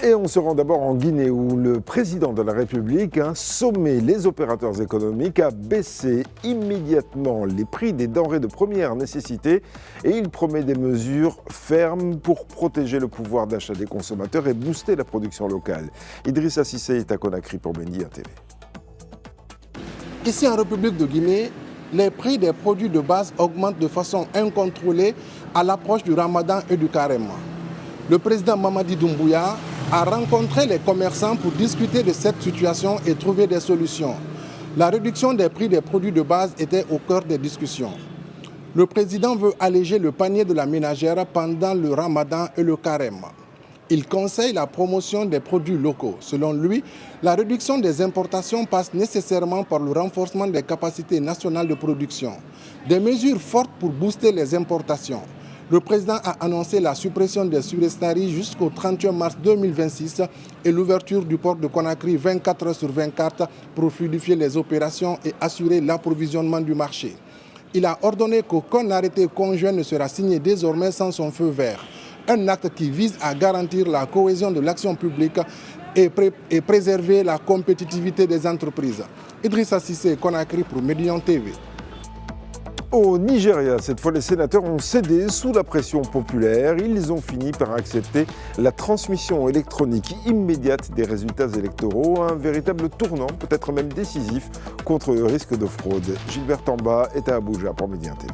Et on se rend d'abord en Guinée où le président de la République a sommé les opérateurs économiques à baisser immédiatement les prix des denrées de première nécessité et il promet des mesures fermes pour protéger le pouvoir d'achat des consommateurs et booster la production locale. Idrissa Cissé est à Conakry pour Média TV. Ici en République de Guinée, les prix des produits de base augmentent de façon incontrôlée à l'approche du Ramadan et du Carême. Le président Mamadi Doumbouya a rencontré les commerçants pour discuter de cette situation et trouver des solutions. La réduction des prix des produits de base était au cœur des discussions. Le président veut alléger le panier de la ménagère pendant le Ramadan et le Carême. Il conseille la promotion des produits locaux. Selon lui, la réduction des importations passe nécessairement par le renforcement des capacités nationales de production. Des mesures fortes pour booster les importations. Le président a annoncé la suppression des surestaries jusqu'au 31 mars 2026 et l'ouverture du port de Conakry 24 heures sur 24 pour fluidifier les opérations et assurer l'approvisionnement du marché. Il a ordonné qu'aucun arrêté conjoint ne sera signé désormais sans son feu vert. Un acte qui vise à garantir la cohésion de l'action publique et préserver la compétitivité des entreprises. Idrissa Cissé, Conakry pour Média TV. Au Nigeria, cette fois, les sénateurs ont cédé sous la pression populaire. Ils ont fini par accepter la transmission électronique immédiate des résultats électoraux, un véritable tournant, peut-être même décisif, contre le risque de fraude. Gilbert Tamba est à Abuja pour Média TV.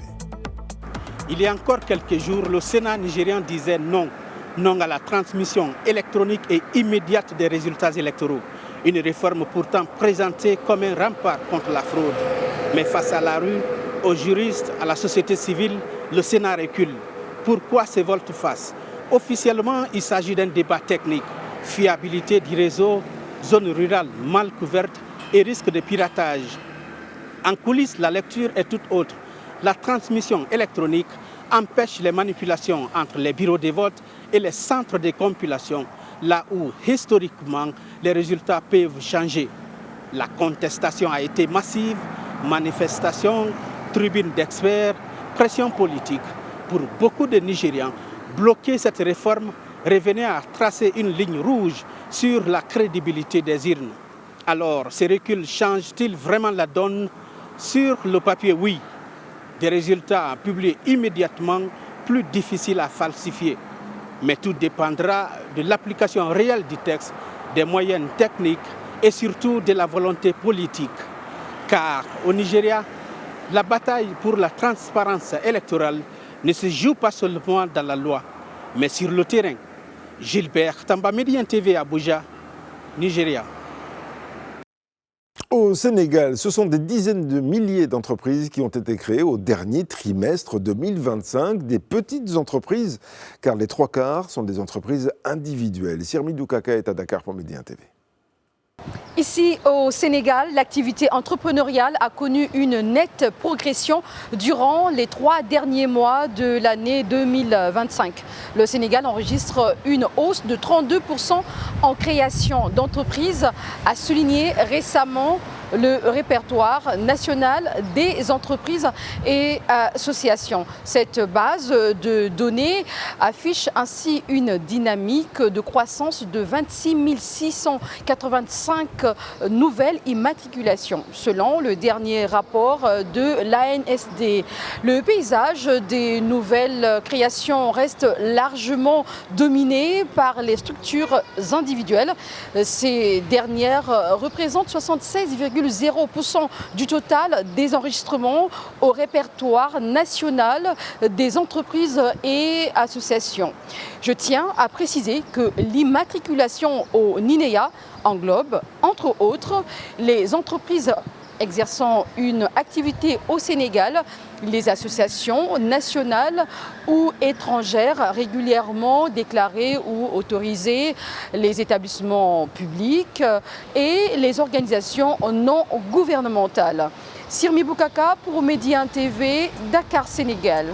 Il y a encore quelques jours, le Sénat nigérian disait non. Non à la transmission électronique et immédiate des résultats électoraux. Une réforme pourtant présentée comme un rempart contre la fraude. Mais face à la rue, aux juristes, à la société civile, le Sénat recule. Pourquoi ces volte-face? Officiellement, il s'agit d'un débat technique. Fiabilité du réseau, zone rurale mal couverte et risque de piratage. En coulisses, la lecture est toute autre. La transmission électronique empêche les manipulations entre les bureaux de vote et les centres de compilation, là où, historiquement, les résultats peuvent changer. La contestation a été massive, manifestations, tribunes d'experts, pression politique. Pour beaucoup de Nigérians, bloquer cette réforme revenait à tracer une ligne rouge sur la crédibilité des urnes. Alors, ces reculs changent-ils vraiment la donne? Sur le papier, oui. Des résultats publiés immédiatement, plus difficiles à falsifier. Mais tout dépendra de l'application réelle du texte, des moyens techniques et surtout de la volonté politique. Car au Nigeria, la bataille pour la transparence électorale ne se joue pas seulement dans la loi, mais sur le terrain. Gilbert Tamba, Média TV, Abuja, Nigeria. Au Sénégal, ce sont des dizaines de milliers d'entreprises qui ont été créées au dernier trimestre 2025, des petites entreprises, car les 3/4 sont des entreprises individuelles. Sirmi Doukaka est à Dakar pour Média TV. Ici au Sénégal, l'activité entrepreneuriale a connu une nette progression durant les 3 derniers mois de l'année 2025. Le Sénégal enregistre une hausse de 32% en création d'entreprises, a souligné récemment le répertoire national des entreprises et associations. Cette base de données affiche ainsi une dynamique de croissance de 26 685 nouvelles immatriculations, selon le dernier rapport de l'ANSD. Le paysage des nouvelles créations reste largement dominé par les structures individuelles. Ces dernières représentent 76,0% du total des enregistrements au répertoire national des entreprises et associations. Je tiens à préciser que l'immatriculation au NINEA englobe, entre autres, les entreprises exerçant une activité au Sénégal, les associations nationales ou étrangères régulièrement déclarées ou autorisées, les établissements publics et les organisations non gouvernementales. Sirmi Boukaka pour Média TV, Dakar, Sénégal.